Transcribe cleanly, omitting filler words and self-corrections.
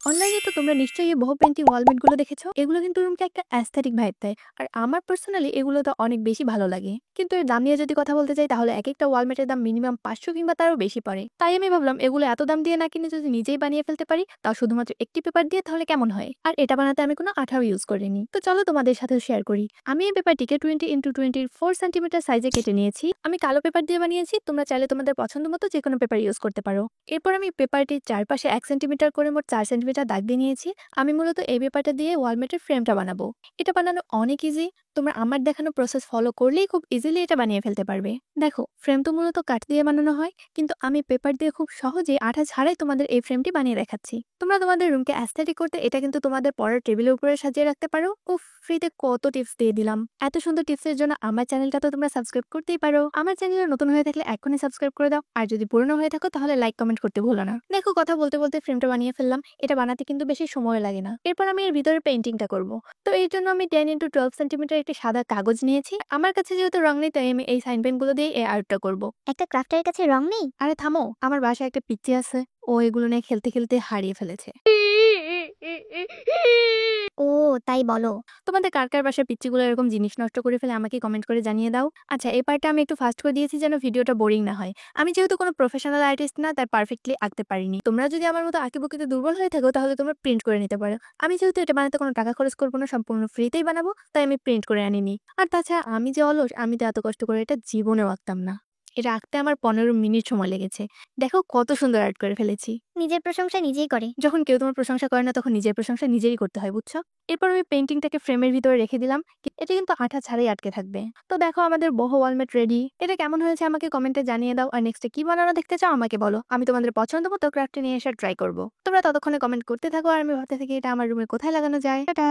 অনলাইনে তো তোমরা নিশ্চয়ই এই বহু পেইন্টিং ওয়ালমেট গুলো দেখেছো। এগুলো কিন্তু রুমকে একটা অ্যাস্থেটিক ভাইব দেয়। আর আমার পার্সোনালি এগুলো তো অনেক বেশি ভালো লাগে। কিন্তু এর দাম নিয়ে যদি কথা বলতে চাই তাহলে একেকটা ওয়ালমেটের দাম মিনিমাম 500 কিংবা তারও বেশি পড়ে। তাই আমি ভাবলাম এগুলো এত দাম দিয়ে না কিনে যদি নিজেই বানিয়ে ফেলতে পারি তাও শুধুমাত্র একটি পেপার দিয়ে তাহলে কেমন হয়। আর এটা বানাতে আমি কোনো আঠাও ইউজ করিনি। তো চলো তোমাদের সাথে শেয়ার করি। আমি এই পেপারটিকে 20x24 সেন্টিমিটার সাইজে কেটে নিয়েছি। আমি কালো পেপার দিয়ে বানিয়েছি, তোমরা চাইলে তোমাদের পছন্দ মতো যে কোনো পেপার ইউজ করতে পারো। এরপর আমি পেপারটির চারপাশে 1 সেন্টিমিটার করে মোট 4 সেন্টিমিটার দাগ দিয়ে নিয়েছি। আমি মূলত এই পেপারটা দিয়ে ওয়ালমেটের ফ্রেমটা বানাবো। এটা বানানো অনেক ইজি। তোমরা আমার দেখানো প্রসেস ফলো করলেই খুব ইজিলি এটা বানিয়ে ফেলতে পারবে। দেখো, ফ্রেম তো মূলত কাঠ দিয়ে বানানো হয়, কিন্তু আমি পেপার দিয়ে খুব সহজে আঠা ছাড়াই তোমাদের এই ফ্রেমটি বানিয়ে দেখাচ্ছি। তোমরা তোমাদের রুমকে অ্যাস্থেটিক করতে এটা কিন্তু তোমাদের পড়ার টেবিলের উপরে সাজিয়ে রাখতে পারো। উফ, ফ্রিতে কত টিপস দিয়ে দিলাম। এত সুন্দর টিপসের জন্য আমার চ্যানেলটা তো তোমরা সাবস্ক্রাইব করতেই পারো। আমার চ্যানেলে নতুন হয়ে থাকলে এখনই সাবস্ক্রাইব করে দাও, আর যদি পুরনো হয়ে থাকো তাহলে লাইক কমেন্ট করতে ভুলো না। দেখো, কথা বলতে বলতে ফ্রেমটা বানিয়ে ফেললাম। এটা বানাতে কিন্তু বেশি সময় লাগে না। এরপর আমি এর ভিতরে পেইন্টিংটা করব। তো এই জন্য আমি 10x12 সেন্টিমিটার একটি সাদা কাগজ নিয়েছি। আমার কাছে যেহেতু রং নেই তাই আমি এই সাইন পেন গুলো দিয়ে এই আর্টটা করব। একটা ক্রাফটারের কাছে রং নেই? আরে থামো, আমার বাসায় একটা পিচ্চি আছে। ও এগুলো নিয়ে খেলতে খেলতে হারিয়ে ফেলেছে। ও, তাই বলো। তোমাদের কার কার বাসায় পিচ্চিগুলো এরকম জিনিস নষ্ট করে ফেলে আমাকে কমেন্ট করে জানিয়ে দাও। আচ্ছা, এই পার্টটা আমি একটু ফাস্ট করে দিয়েছি যেন ভিডিওটা বোরিং না হয়। আমি যেহেতু কোনো প্রফেশনাল আর্টিস্ট না, তাই পারফেক্টলি আঁকতে পারিনি। তোমরা যদি আমার মতো আঁকিবুকিতে দুর্বল হয়ে থাকো তাহলে তোমরা প্রিন্ট করে নিতে পারো। আমি যেহেতু এটা বানাতে কোনো টাকা খরচ করবো না, সম্পূর্ণ ফ্রিতেই বানাবো, তাই আমি প্রিন্ট করে আনিনি। আর তাছাড়া আমি যে অলস, আমি তো এত কষ্ট করে এটা জীবনেও আঁকতাম না। এটা আঁকতে আমার 15 মিনিট সময় লেগেছে। দেখো কত সুন্দর আর্ট করে ফেলেছি। নিজের প্রশংসা নিজেই করে। যখন কেউ তোমার প্রশংসা করে না তখন নিজের প্রশংসা নিজেরই করতে হয়, বুঝছো? এরপর আমি পেইন্টিংটাকে ফ্রেমের ভিতরে রেখে দিলাম। এটা কিন্তু আঠা ছাড়াই আটকে থাকবে। তো দেখো, আমাদের বহু ওয়ালমেট রেডি। এটা কেমন হয়েছে আমাকে কমেন্টে জানিয়ে দাও। আর নেক্সটে কি বানানো দেখতে চাও আমাকে বলো, আমি তোমাদের পছন্দ মতো ক্রাফটে নিয়ে এসে ট্রাই করবো। তোমরা ততক্ষণে কমেন্ট করতে থাকো আর আমি ভাবতে থাকি এটা আমার রুমে কোথায় লাগানো যায়। টাটা।